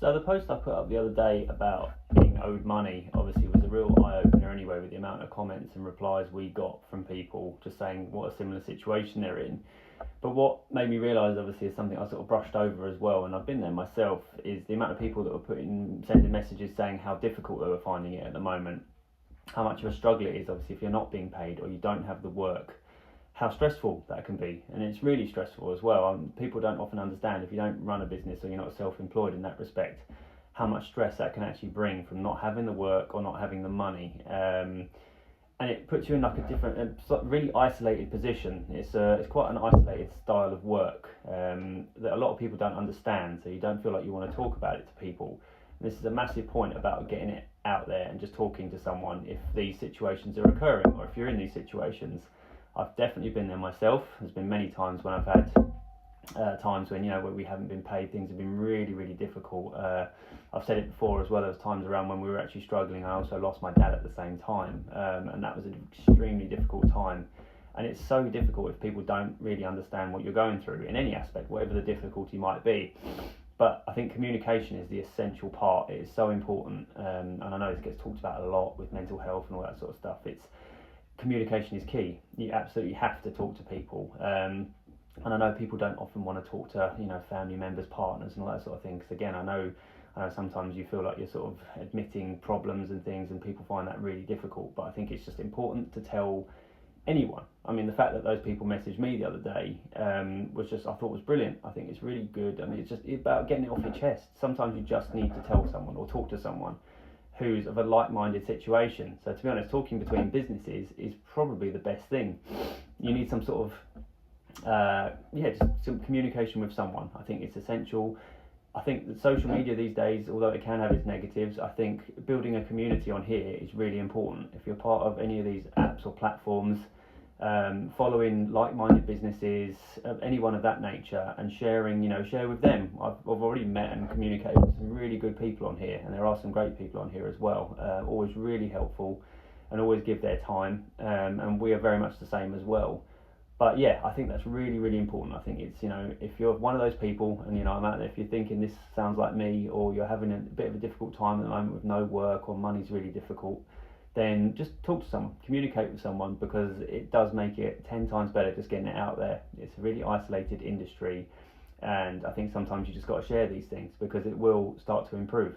So the post I put up the other day about being owed money obviously was a real eye-opener anyway, with the amount of comments and replies we got from people just saying what a similar situation they're in. But what made me realise, obviously, is something I sort of brushed over as well, and I've been there myself, is the amount of people that were sending messages saying how difficult they were finding it at the moment, how much of a struggle it is, obviously, if you're not being paid or you don't have the work, how stressful that can be. And it's really stressful as well. People don't often understand, if you don't run a business or you're not self-employed in that respect, how much stress that can actually bring from not having the work or not having the money. And it puts you in like a different, really isolated position. It's quite an isolated style of work that a lot of people don't understand, so you don't feel like you want to talk about it to people. And this is a massive point about getting it out there and just talking to someone if these situations are occurring, or if you're in these situations. I've definitely been there myself. There's been many times when I've had times when, where we haven't been paid, things have been really, really difficult. I've said it before as well, there was times around when we were actually struggling. I also lost my dad at the same time, and that was an extremely difficult time. And it's so difficult if people don't really understand what you're going through in any aspect, whatever the difficulty might be. But I think communication is the essential part. It is so important, and I know this gets talked about a lot with mental health and all that sort of stuff. Communication is key. You absolutely have to talk to people. And I know people don't often want to talk to, family members, partners and all that sort of thing. Because again, I know sometimes you feel like you're sort of admitting problems and things, and people find that really difficult. But I think it's just important to tell anyone. I mean, the fact that those people messaged me the other day I thought was brilliant. I think it's really good. I mean, it's about getting it off your chest. Sometimes you just need to tell someone or talk to someone who's of a like-minded situation. So to be honest, talking between businesses is probably the best thing. You need some sort of just some communication with someone. I think it's essential. I think that social media these days, although it can have its negatives, I think building a community on here is really important. If you're part of any of these apps or platforms, following like-minded businesses, anyone of that nature, and share with them. I've already met and communicated with some really good people on here, and there are some great people on here as well, always really helpful and always give their time, and we are very much the same as well. But yeah, I think that's really, really important. I think it's, if you're one of those people, and I'm out there, if you're thinking this sounds like me, or you're having a bit of a difficult time at the moment with no work, or money's really difficult, then just talk to someone, communicate with someone, because it does make it 10 times better just getting it out there. It's a really isolated industry, and I think sometimes you just got to share these things because it will start to improve.